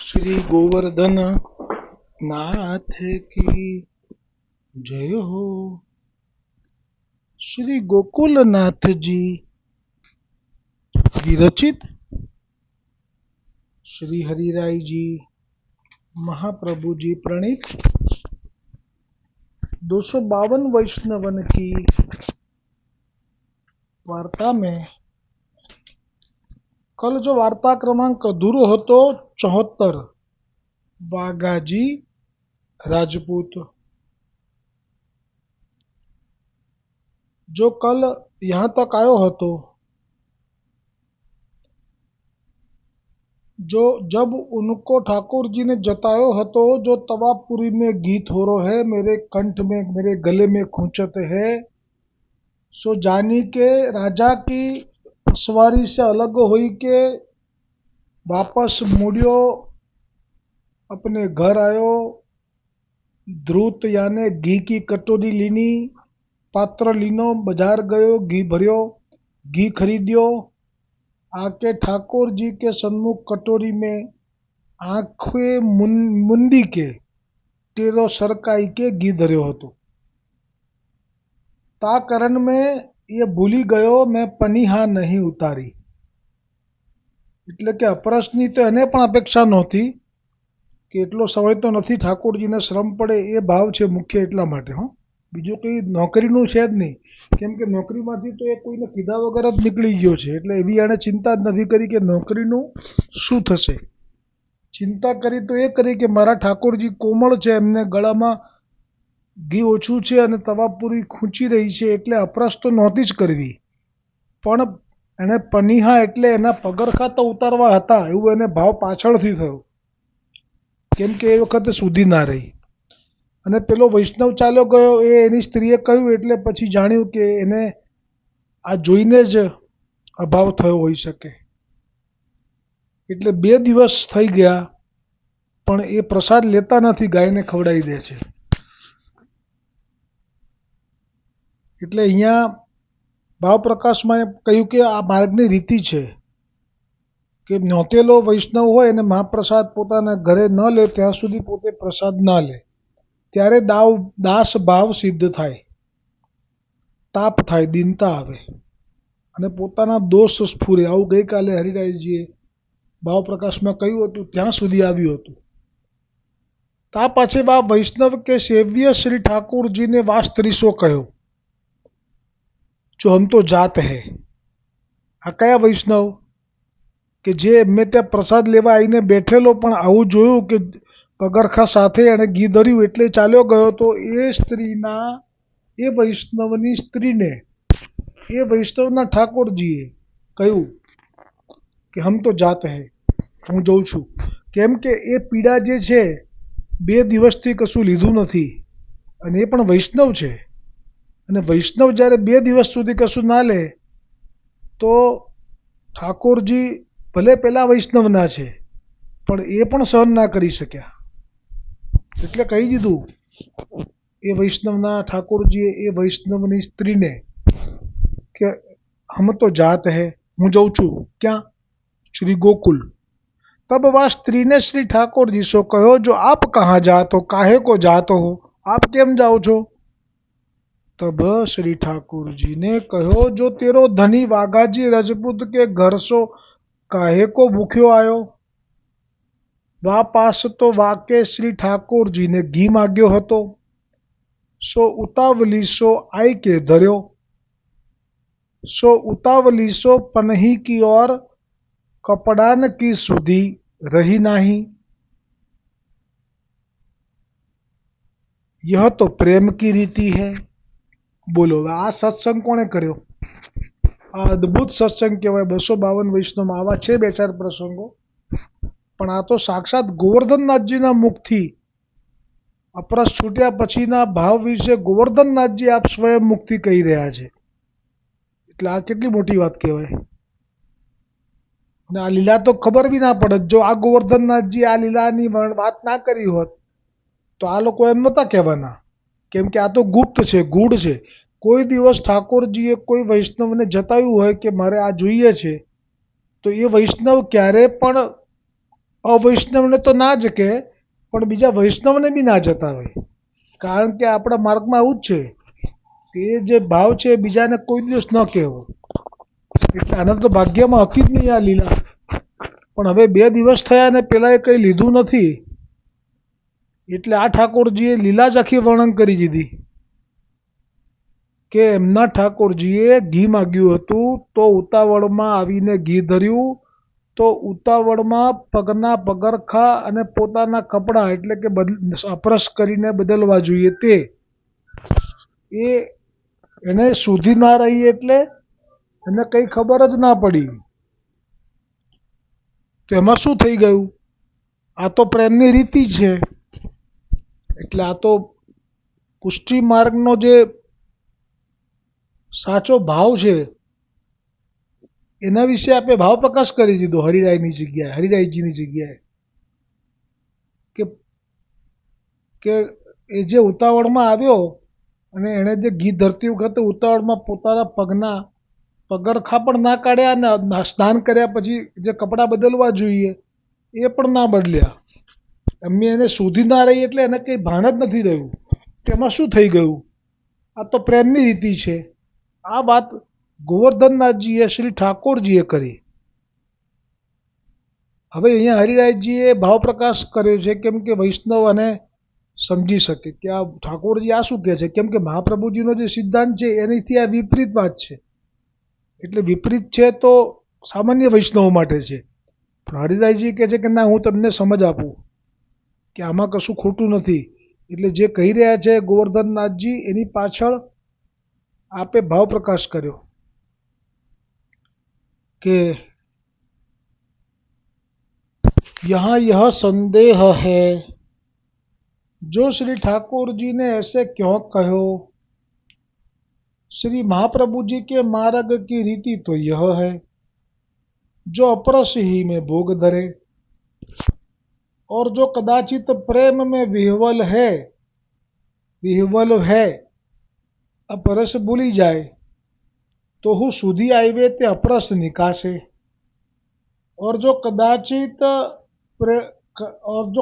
श्री गोवर्धन नाथ की जय हो। श्री गोकुलनाथ जी विरचित श्री हरिराय जी महाप्रभु जी प्रणीत 252 वैष्णवन की वार्ता में कल जो वार्ता क्रमांक अधूरो હતો 74 वाघाजी राजपूत, जो कल यहाँ तक आयो હતો, जो जब उनको ठाकुर जी ने जतायो હતો, जो तवापुरी में गीत हो रो है, मेरे कंठ में मेरे गले में खूंचत है, सो जानी के राजा की सवारी से अलग हुई के वापस मुड़ियो, अपने घर आयो, द्रुत याने घी की कटोरी लीनी, पात्र लीनो, बाजार गयो, घी भरियो, घी खरीदियो, आके ठाकुर जी के सन्मुख कटोरी में आंखें मुंदी के टेरो सरकाई के घी धर्यो हतो। ता करण में ये भूली गयो मैं पनीहा नहीं उतारी, એટલે કે અપરસની તો એને પણ અપેક્ષા નહોતી કે એટલો સમય તો નથી, ઠાકોરજીને શ્રમ પડે એ ભાવ છે મુખ્ય, એટલા માટે બીજું કંઈ નોકરીનું છે જ નહીં, કેમ કે નોકરીમાંથી તો એ કોઈને કીધા વગર જ નીકળી ગયો છે, એટલે એવી એણે ચિંતા જ નથી કરી કે નોકરીનું શું થશે। ચિંતા કરી તો એ કરી કે મારા ઠાકોરજી કોમળ છે, એમને ગળામાં ઘી ઓછું છે અને તવાપુરી ખૂંચી રહી છે, એટલે અપરસ તો નહોતી જ કરવી, પણ એને પનીહા એટલે એના પગરખા તો ઉતારવા હતા એવું એને ભાવ પાછળથી થયો, કેમ કે એ વખતે સુધી ના રહી અને પેલો વૈષ્ણવ ચાલ્યો ગયો, એ એની સ્ત્રીએ કહ્યું એટલે પછી જાણ્યું કે એને આ જોઈને જ અભાવ થયો હોઈ શકે, એટલે 2 દિવસ થઈ ગયા પણ એ પ્રસાદ લેતા નથી, ગાયને ખવડાવી દે છે। એટલે અહીંયા ભાવ પ્રકાશમાં કહ્યું કે આ માર્ગની રીતિ છે કે નોતેલો વૈષ્ણવ હોય અને મહાપ્રસાદ પોતાના ઘરે ન લે ત્યાં સુધી પોતે પ્રસાદ ના લે, ત્યારે દાસ ભાવ સિદ્ધ થાય, તાપ થાય, દીનતા આવે અને પોતાના દોષ સ્ફુરે, આવું ગઈકાલે હરિરાયજીએ ભાવ પ્રકાશમાં કહ્યું હતું, ત્યાં સુધી આવ્યું હતું। તા પાછે બા વૈષ્ણવ કે સેવ્ય શ્રી ઠાकुरજીને વાસ્ત્રીસો કહ્યો, જો હમ તો જાત હૈ। આ કયા વૈષ્ણવ કે જે એમને ત્યાં પ્રસાદ લેવા આવીને બેઠેલો, પણ આવું જોયું કે પગરખા સાથે એણે ઘી ધર્યું એટલે ચાલ્યો ગયો, તો એ સ્ત્રીના, એ વૈષ્ણવની સ્ત્રીને, એ વૈષ્ણવના ઠાકોરજીએ કહ્યું કે હમ તો જાત હૈ, હું જઉં છું, કેમ કે એ પીડા જે છે 2 દિવસથી કશું લીધું નથી અને એ પણ વૈષ્ણવ છે, અને વૈષ્ણવ જ્યારે 2 દિવસ સુધી કશું ના લે તો ઠાકોરજી ભલે પેલા વૈષ્ણવના છે પણ એ પણ સહન ના કરી શક્યા, એટલે કહી દીધું એ વૈષ્ણવના ઠાકોરજીએ એ વૈષ્ણવની સ્ત્રીને કે હમ તો જાત હૈ, હું જઉં છું, ક્યાં? શ્રી ગોકુલ। तब वह स्त्री ने श्री ठाकुर जी से कहो, जो आप कहाँ जात हो, काहे को जात हो, आप केम जाओ छो? तब श्री ठाकुर जी ने कहो, जो तेरो धनी वाघाजी राजपूत के घर सो काहे को भूख्यो आयो? वा पास तो वाके श्री ठाकुर जी ने घी माग्यो हतो, सो उतावली सो आई के धर्यो, सो उतावली सो पनही की ओर कपड़ान की सुधी रही नाही। यह तो प्रेम की रीति है। बोलो आ सत्संग कोणे कर्यो? आ अद्भुत सत्संग कहेवाय। 252 वैष्णव आवा छे 2-4 प्रसंगो, पण आ तो साक्षात गोवर्धननाथजीना मुखथी अपरस छूट्या पछीना भाव विશે गोवर्धननाथजी आप स्वयं मुखथी कही रह्या छे, એટલે આ કેટલી મોટી વાત કહેવાય। અને આ લીલા તો ખબર બી ના પડે, જો આ ગોવર્ધનનાથજી આ લીલાની વાત ના કરી હોત તો આ લોકો એમ નહોતા કહેવાના, કેમ કે આ તો ગુપ્ત છે, ગૂઢ છે। કોઈ દિવસ ઠાકોરજીએ કોઈ વૈષ્ણવને જતાવ્યું હોય કે મારે આ જોઈએ છે, તો એ વૈષ્ણવ ક્યારે પણ અવૈષ્ણવને તો ના જ કહે, પણ બીજા વૈષ્ણવને બી ના જતાવે. કારણ કે આપણા માર્ગમાં આવું જ છે કે જે ભાવ છે એ બીજાને કોઈ દિવસ ન કહેવો. એટલે આના તો ભાગ્યમાં હતી જ નહીં આ લીલા. પણ હવે 2 દિવસ થયા ને પેલાએ કંઈ લીધું નથી, એટલે આ ઠાકોરજીએ લીલા જ આખી વર્ણન કરી દીધી કે એમના ઠાકોરજીએ ઘી માગ્યું હતું તો ઉતાવળમાં આવીને ઘી ધર્યું, તો ઉતાવળમાં પગના પગરખા અને પોતાના કપડાં એટલે કે અપરસ કરીને બદલવા જોઈએ તે એ એને સુધી ના રહી, એટલે એને કંઈ ખબર જ ના પડી. તો એમાં શું થઈ ગયું? આ તો પ્રેમની રીતિ છે. એટલે આ તો પુષ્ટિ માર્ગનો જે સાચો ભાવ છે એના વિશે આપણે ભાવ પ્રકાશ કરી દીધો હરિરાયની જગ્યાએ, હરિરાયજીની જગ્યાએ કે કે એ જે ઉતાવળમાં આવ્યો અને એણે જે ઘી ધરતી વખતે ઉતાવળમાં પોતાના પગના પગરખા પણ ના કાઢ્યા અને સ્નાન કર્યા પછી જે કપડાં બદલવા જોઈએ એ પણ ના બદલ્યા. એમને એને સુધી ના રહી એટલે એને કંઈ ભાન જ નથી રહ્યું કે એમાં શું થઈ ગયું. આ તો પ્રેમની રીતિ છે. આ વાત ગોવર્ધનનાથજીએ શ્રી ઠાકોરજીએ કરી. હવે અહીંયા હરિરાયજીએ ભાવ પ્રકાશ કર્યો છે કેમ કે વૈષ્ણવ અને સમજી શકે કે આ ઠાકોરજી આ શું કહે છે. કેમ કે મહાપ્રભુજીનો જે સિદ્ધાંત છે એનીથી આ વિપરીત વાત છે. એટલે વિપરીત છે તો સામાન્ય વૈષ્ણવ માટે છે. પણ હરિરાયજી કહે છે કે ના, હું તમને સમજ આપું કે આમાં કશું ખોટું નથી. એટલે જે કહી રહ્યા છે ગોવર્ધનનાથજી એની પાછળ આપે ભાવ પ્રકાશ કર્યો કે यहाँ यह संदेह है, जो श्री ठाकुर जी ने ऐसे क्यों कहो। श्री महाप्रभु जी के मार्ग की रीति तो यह है, जो अपरस ही में भोग धरे, और जो कदाचित प्रेम में विह्वल है अपरस भूली जाए, तो हूँ સુધી આવે તે अपरस निकासे, और जो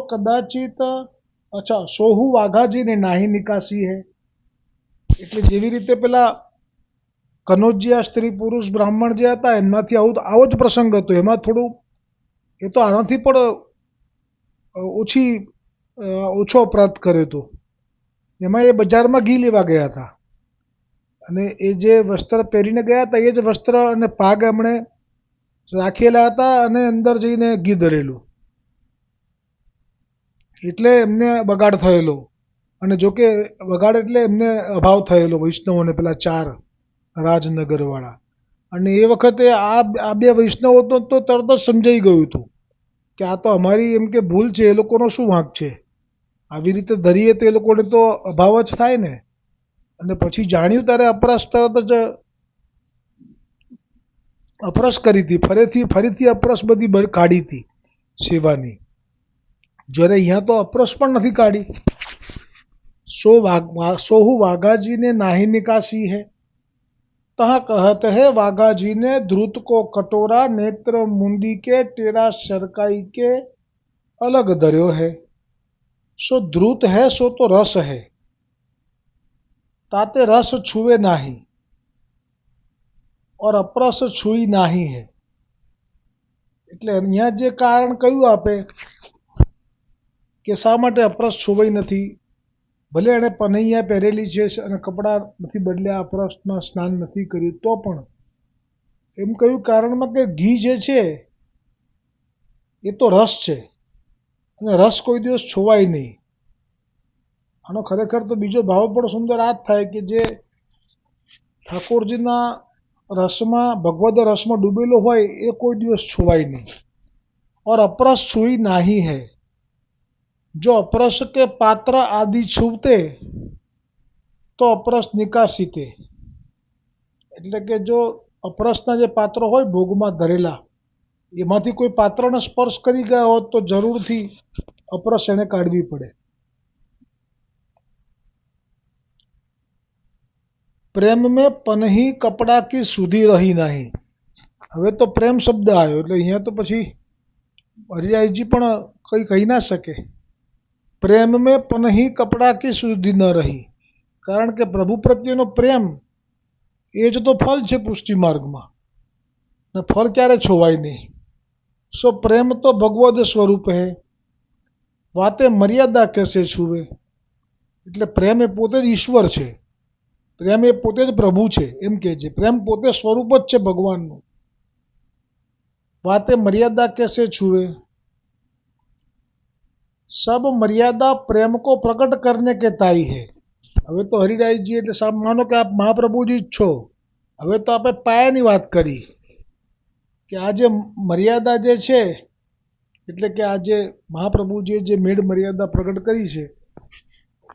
कदाचित अच्छा सोहू वाघाजीને નાહી નિકાસી હે. એટલે જેવી રીતે પેલા કનોજિયા સ્ત્રી પુરુષ બ્રાહ્મણ જે હતા એમનાથી આવો જ પ્રસંગ હતો. એમાં થોડું એ તો આનાથી પણ ઓછો અપરાધ કર્યો હતો. એમાં એ બજારમાં ઘી લેવા ગયા હતા અને એ જે વસ્ત્ર પહેરીને ગયા હતા એ જ વસ્ત્ર અને પાગ એમણે રાખેલા હતા અને અંદર જઈને ઘી ધરેલું, એટલે એમને બગાડ થયેલો. અને જોકે બગાડ એટલે એમને અભાવ થયેલો વૈષ્ણવોને, પેલા 4 રાજનગરવાળા. અને એ વખતે આ 2 વૈષ્ણવો તો તરત જ સમજાઈ ગયું હતું કે આ તો અમારી એમ કે ભૂલ છે, એ લોકોનો શું વાંક છે. આવી રીતે ધરીએ તો એ લોકોને તો અભાવ જ થાય ને. અને પછી જાણ્યું ત્યારે અપરસ તરત જ અપરસ કરી હતી, ફરીથી અપરસ બધી કાઢી હતી સેવાની. જ્યારે અહીંયા તો અપરસ પણ નથી કાઢી. सोहू वाघाजी ने नाही निकासी है, तहाँ कहत है वाघाजी ने ध्रुत को कटोरा नेत्र मुंदी के टेरा सरकाई के अलग धर्यो है। सो ध्रुत है सो तो रस है, ताते रस छुए नाही, और अपरस छुई नाही है. એટલે અહીંયા જે કારણ કયું આપે કે શા માટે અપરસ છુવાઈ નથી. ભલે એણે પનૈયા પહેરેલી છે અને કપડાં નથી બદલ્યા, અપરસમાં સ્નાન નથી કર્યું, તો પણ એમ કયું કારણમાં કે ઘી જે છે એ તો રસ છે અને રસ કોઈ દિવસ છોવાય નહીં. આનો ખરેખર તો બીજો ભાવ પણ સુંદર આ જ થાય કે જે ઠાકોરજીના રસમાં, ભગવદ રસમાં ડૂબેલો હોય એ કોઈ દિવસ છોવાય નહીં. और अपरस छुई नाही है, जो अपरस के पात्र आदि छूते तो अपरस निकासीते. એટલે કે જો અપરસના જે પાત્રો હોય ભોગમાં ધરેલા એમાંથી કોઈ પાત્રને સ્પર્શ કરી ગયા હોત તો જરૂરથી અપરસ એને કાઢવી પડે. પ્રેમ મેં પનહી કપડા કી સુધી રહી નહીં. હવે તો પ્રેમ શબ્દ આવ્યો એટલે અહીંયા તો પછી હરિરાયજી પણ કંઈ કહી ના શકે. પ્રેમ મેં પનહી કપડા की શુદ્ધિ ન રહી. કારણ કે પ્રભુ પ્રત્યેનો પ્રેમ એ જ તો ફલ છે પુષ્ટિ માર્ગમાં, ને ફળ ક્યારે છોવાય નહીં. સો પ્રેમ તો ભગવદ સ્વરૂપ હૈ, વાતે મર્યાદા કેસે છુવે. એટલે પ્રેમ એ પોતે જ ઈશ્વર છે, પ્રેમ એ પોતે જ પ્રભુ છે એમ કહે છે. પ્રેમ પોતે સ્વરૂપ જ છે ભગવાનનું. વાતે મર્યાદા કેસે છુવે, સબ મર્યાદા પ્રેમ કો પ્રकट करने के ताई है. હવે તો હરિરાયજી એટલે સાહેબ માનો કે આપ મહાપ્રભુજી જ છો. હવે તો આપણે પાયાની વાત કરી કે આ જે મર્યાદા જે છે, એટલે કે આ જે મહાપ્રભુજીએ જે મેળ મર્યાદા પ્રગટ કરી છે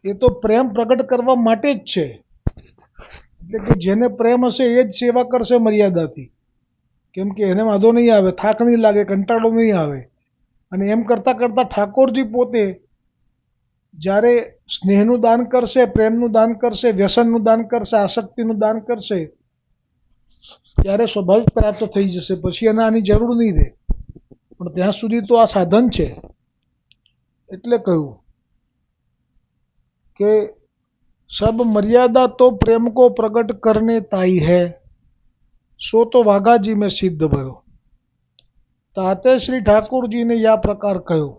એ તો પ્રેમ પ્રગટ કરવા માટે જ છે. એટલે કે જેને પ્રેમ હશે એ જ સેવા કરશે મર્યાદાથી, કેમ કે એને વાંધો નહીં આવે, થાક નહીં લાગે, કંટાળો નહીં આવે. અને એમ કરતાં કરતાં ઠાકોરજી પોતે જ્યારે સ્નેહનું દાન કરશે, પ્રેમનું દાન કરશે, વ્યસનનું દાન કરશે, આસક્તિનું દાન કરશે, ત્યારે સ્વાભાવિક પ્રાપ્ત થઈ જશે. પછી એને આની જરૂર નહીં રહે. પણ ત્યાં સુધી તો આ સાધન છે. એટલે કહ્યું કે સબ મર્યાદા તો પ્રેમ કો પ્રગટ કરને તાઈ હૈ, સો તો વાઘાજી મેં સિદ્ધ ભયો. તાતે શ્રી ઠાकुरજીને યા પ્રકાર કહ્યો.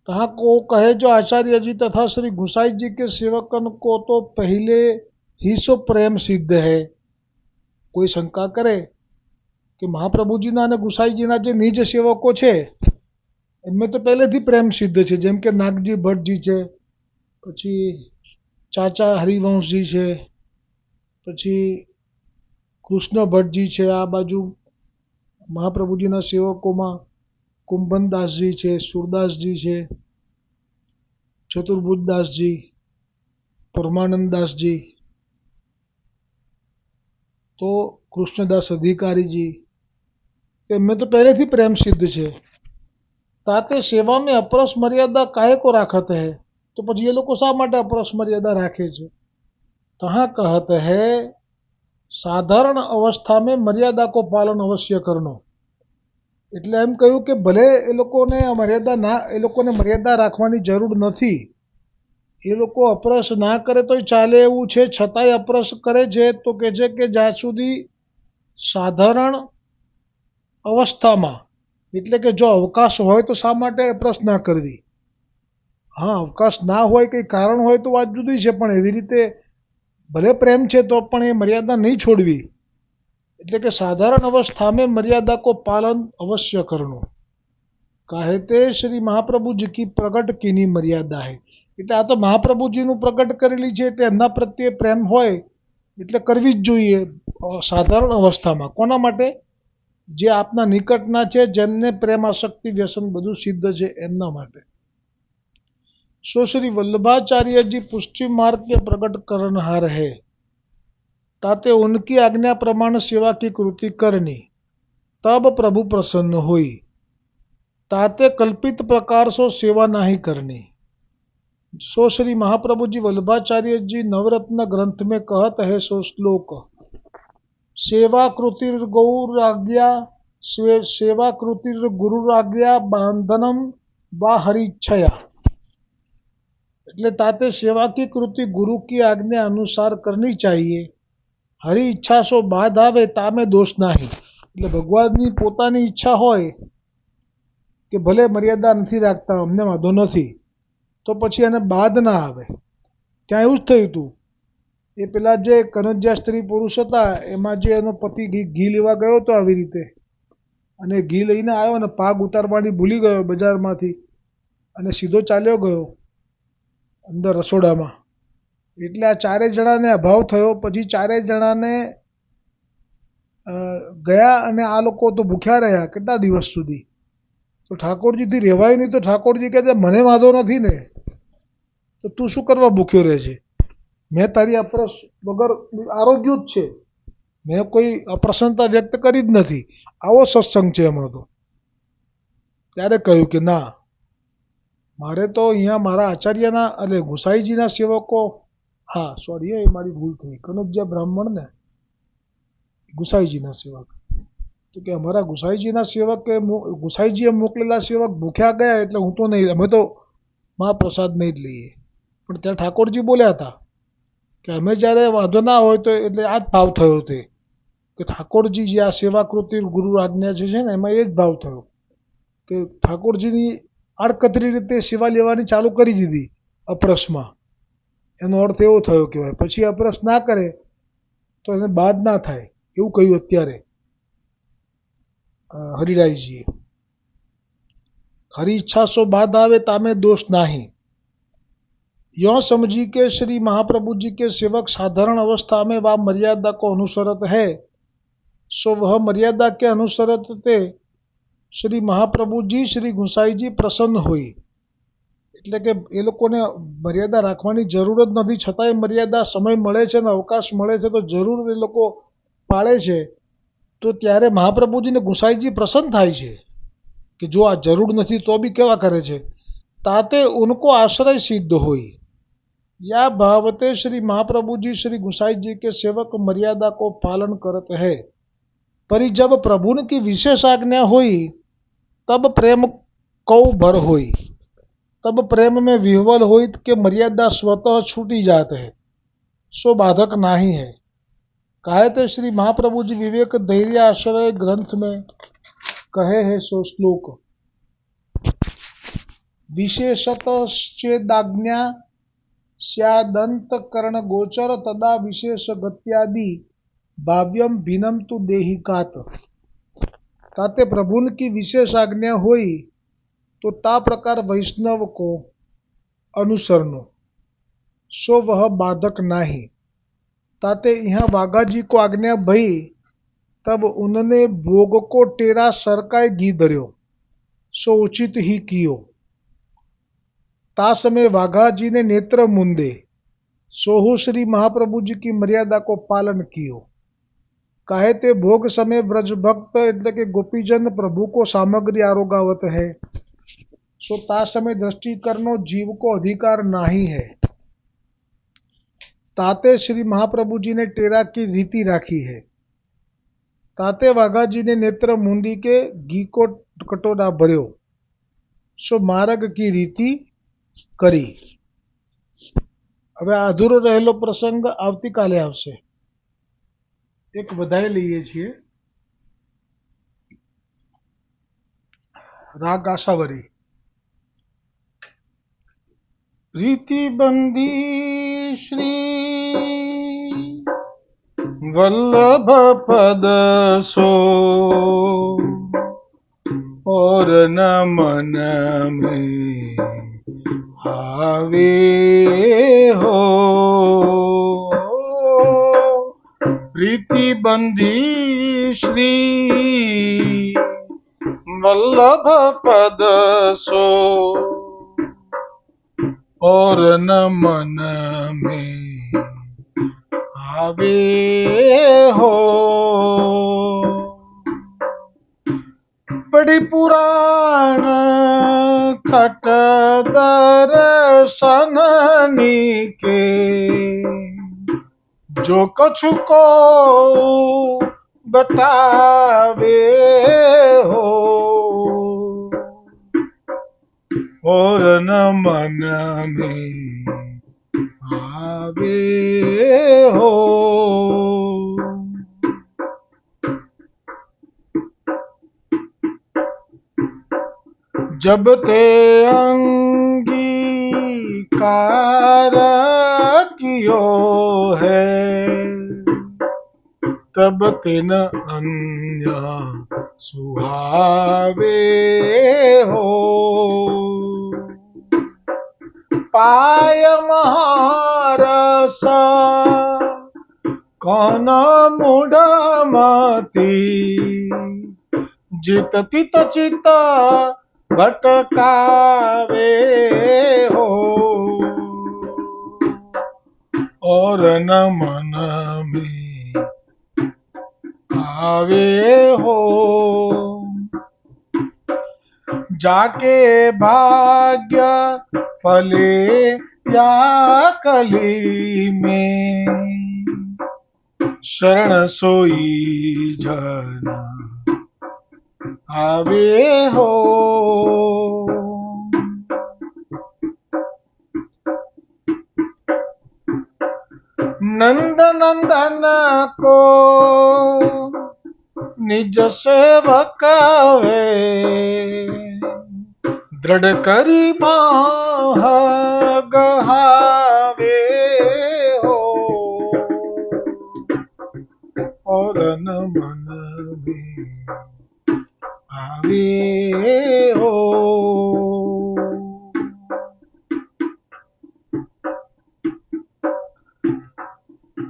कहा को कहे जो आचार्य जी तथा श्री गुसाई जी के सेवकन को तो पहले ही सो प्रेम सिद्ध है. કોઈ શંકા કરે કે મહાપ્રભુજીના અને ગુસાઈજીના જે નિજ સેવકો છે એમને તો પહેલેથી પ્રેમ સિદ્ધ છે. જેમ કે નાગજી ભટ્ટજી છે, પછી ચાચા હરિવંશજી છે, પછી કૃષ્ણ ભટ્ટજી છે. આ બાજુ મહાપ્રભુજીના સેવકોમાં કુંભનદાસજી છે, સુરદાસજી છે, ચતુર્ભુજદાસજી, પરમાનંદદાસજી, તો કૃષ્ણદાસ અધિકારીજી, એમને તો પહેલેથી પ્રેમ સિદ્ધ છે. તાતે સેવા મેં અપરસ મર્યાદા કાहे को राखत है. તો પછી એ લોકો શા માટે અપરસ મર્યાદા રાખે છે. તહાં કહત હૈ સાધારણ અવસ્થા મેં મર્યાદા કો પાલન અવશ્ય કરનો. એટલે એમ કહ્યું કે ભલે એ લોકોને મર્યાદા રાખવાની જરૂર નથી, એ લોકો અપરસ ના કરે તોય ચાલે એવું છે, છતાંય અપરસ કરે છે. તો કહે છે કે જ્યાં સુધી સાધારણ અવસ્થામાં, એટલે કે જો અવકાશ હોય તો શા માટે અપરસ ના કરવી. હા, અવકાશ ના હોય, કંઈ કારણ હોય તો વાત જુદી છે, પણ એવી રીતે ભલે પ્રેમ છે તો પણ એ મર્યાદા નહીં છોડવી. એટલે કે સાધારણ અवस्था में मर्यादा को पालन अवश्य करनो. कहते श्री મહાપ્રભુજી કી પ્રગટ કીની મર્યાદા હૈ. એટલે આ તો મહાપ્રભુજીનું પ્રગટ કરેલી છે, એટલે એમના પ્રત્યે પ્રેમ હોય એટલે કરવી જ જોઈએ સાધારણ અવસ્થામાં. કોના માટે? જે આપના નિકટના છે, જેમને પ્રેમ આસક્તિ વ્યસન બધું સિદ્ધ છે એમના માટે. सो श्री वल्लभाचार्य जी पुष्टि मार्ग के प्रकट करनहार है, ताते उनकी आज्ञा प्रमाण सेवा की कृति करनी, तब प्रभु प्रसन्न हुई. ताते कल्पित प्रकार सो सेवा नहीं करनी. सो श्री महाप्रभु जी वल्लभाचार्य जी नवरत्न ग्रंथ में कहत है सो श्लोक. सेवा कृतिर गौराज्ञा, सेवा कृतिर गुरुराज्ञा बांधनम वा हरिच्छया. એટલે ताते सेवा की कृति गुरु की आज्ञा अनुसार करनी चाहिए. हरि ઈચ્છા સો બાદ આવે તામે દોષ નહીં. એટલે ભગવાનની પોતાની ઈચ્છા હોય કે ભલે મર્યાદા નથી રાખતા, અમને વાંધો નથી, તો પછી એને બાદ ના આવે. ત્યાં એવું જ થયું હતું. એ પેલા જે કનોજ્યા સ્ત્રી પુરુષ હતા એમાં જે એનો પતિ ઘી લેવા ગયો હતો આવી રીતે, અને ઘી લઈને આવ્યો અને પાગ ઉતારવાની ભૂલી ગયો બજારમાંથી, અને સીધો ચાલ્યો ગયો અંદર રસોડામાં. એટલે આ ચારેય જણાને અભાવ થયો. પછી ચારેય જણાને ગયા અને આ લોકો તો ભૂખ્યા રહ્યા કેટલા દિવસ સુધી. તો ઠાકોરજીથી રહેવાયું નહીં. તો ઠાકોરજી કહે છે મને વાંધો નથી ને, તો તું શું કરવા ભૂખ્યો રહે છે? મેં તારી અપરસ વગર આરોગ્ય જ છે, મેં કોઈ અપ્રસન્નતા વ્યક્ત કરી જ નથી. આવો સત્સંગ છે હમણાં તો. ત્યારે કહ્યું કે ના, મારે તો અહીંયા મારા આચાર્યના એટલે ગુસાઈજીના સેવકો, હા સોરી એ મારી ભૂલ થઈ, કનોજ્યા બ્રાહ્મણ ને ગુસાઈજીના સેવક, તો કે અમારા ગુસાઈજીના સેવક કે ગુસાઈજીએ મોકલેલા સેવક ભૂખ્યા ગયા એટલે હું તો નહીં, અમે તો મહાપ્રસાદ નહીં જ લઈએ. પણ ત્યાં ઠાકોરજી બોલ્યા હતા કે અમે જ્યારે વાંધો ના હોય તો એટલે આ જ ભાવ થયો તે કે ઠાકોરજી જે આ સેવાકૃતિ ગુરુ આજ્ઞા જે છે ને એમાં એ જ ભાવ થયો કે ઠાકોરજીની આડકતરી રીતે સેવા લેવાની ચાલુ કરી દીધી અપરસમાં. એનો અર્થ એવો થયો કહેવાય. પછી અપરસ ના કરે તો એને બાદ ના થાય એવું કહ્યું અત્યારે હરિરાયજીએ. हरी इच्छा सो बाद आवे तामे दोष नहीं. यो समझी के श्री महाप्रभु जी के सेवक साधारण अवस्था में वह मर्यादा को अनुसरत है, सो वह मर्यादा के अनुसरत ते श्री महाप्रभु जी श्री गुसाई जी प्रसन्न हुई. એટલે કે એ લોકોને મર્યાદા રાખવાની જરૂર જ નથી, છતાંય મર્યાદા સમય મળે છે ને અવકાશ મળે છે તો જરૂર એ લોકો પાળે છે. તો ત્યારે મહાપ્રભુજીને ગુસાઈજી પ્રસન્ન થાય છે कि जो आ जरूर नहीं तो भी केवा करे छे. ताते उनको आश्रय सिद्ध हुई. या भावते श्री महाप्रभु जी श्री गुसाई जी के सेवक मर्यादा को पालन करते हैं. पर जब प्रभु की विशेष आज्ञा हुई तब प्रेम कौ भर हुई. तब प्रेम में विह्वल हुई कि मर्यादा स्वतः छूटी जाते है, सो बाधक नहीं है. कहे थे श्री महाप्रभु जी विवेक धैर्य आश्रय ग्रंथ में कहे है सो श्लोक. विशेषतश्चेदाज्ञा स्यादंतकरण गोचर तदा विशेष गत्यादि भाव्यम भिन्नम तु देहिकात. ताते प्रभु की विशेष आज्ञा हुई तो ता प्रकार वैष्णव को अनुसरनो, सो वह बाधक नहीं. ताते यहाँ वाघा जी को आज्ञा भई तब उन्होंने भोग को टेरा सरकाय घी धर्यो, सो उचित ही कियो. ता समय वाघा जी ने नेत्र मुंदे, सोहु श्री महाप्रभु जी की मर्यादा को पालन कियो. कहे ते भोग समय ब्रज भक्त એટલે કે गोपीजन प्रभु को सामग्री आरोगावत है, सो ता समय दृष्टि करनो जीव को अधिकार नहीं है. ताते श्री महाप्रभु जी ने टेरा की रीति राखी है. ताते वाघा जी ने नेत्र मूंदी के घी को कटोरा भर्यो, सो मार्ग की रीति करी. હવે અધૂરો રહેલો પ્રસંગ આવતીકાલે આવશે. એક વધાઈ લઈએ છીએ. રાગ આશાવરી. प्रीति बंदी श्री वल्लभ पद सो और न मन में आवे हो. प्रीति बंदी श्री वल्लभ पद सो और न मन में आवे हो. बड़ी पुराण खट दर्शननी के जो कछु को बतावे हो. और न मन में आवे हो. जब ते अंगीकार कियो है तब तिन अन्य सुहावे हो. पाय महारस कौन मूढ़मती जित तित चित भटकावे हो. और न मन में आवे हो. जाके भाग्य फले या कली में शरण सोई जन आवे हो। नंद नंदन को निज सेवक वे, दृढ़ करी बाह गहावे हो। और न मन में आवे हो।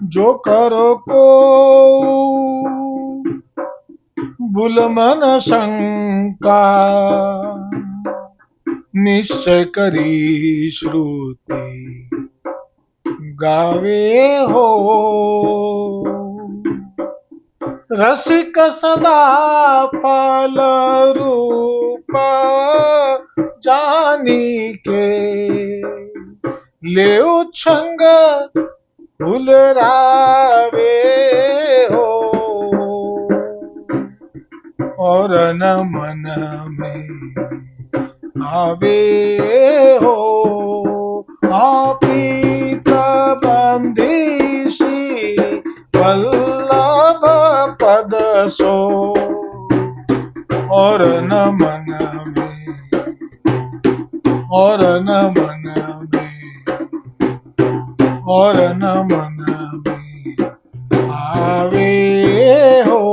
जो करो को बुल मन शंका, निश्चय करी श्रुति गावे हो। रसिक सदा फल रूप जानी के, ले उछंग फुलरावे हो। और न मन में आवे हो। आपीत बंदीशी वल्लभ पद सो। और न मन में, और न मन में, और न मन में आवे हो।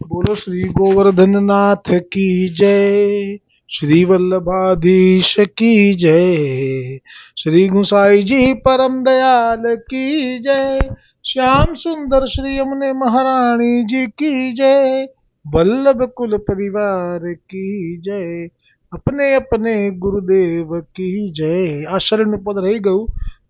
बोलो श्री गोवर्धन नाथ की जय, श्री वल्लभाधीश की जय, श्री गुसाई जी परम दयाल की जय, श्याम सुंदर श्री यमुने महारानी जी की जय, वल्लभ कुल परिवार की जय, अपने अपने गुरुदेव की जय। आ शरण पद रही गયું।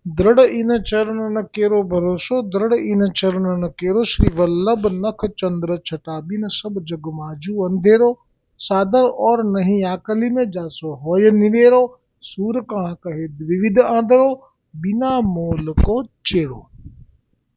दृढ़ इन चरण न केरो भरोसो, दृढ़ इन चरण न केरो, श्री वल्लभ नख चंद्र छटा, बिन सब जग माजू अंधेरो, सादर और नहीं आकली में जासो, होय निवेरो, सूर कहाँ कहे द्विविध आंधरो, बिना मोल को चेरो।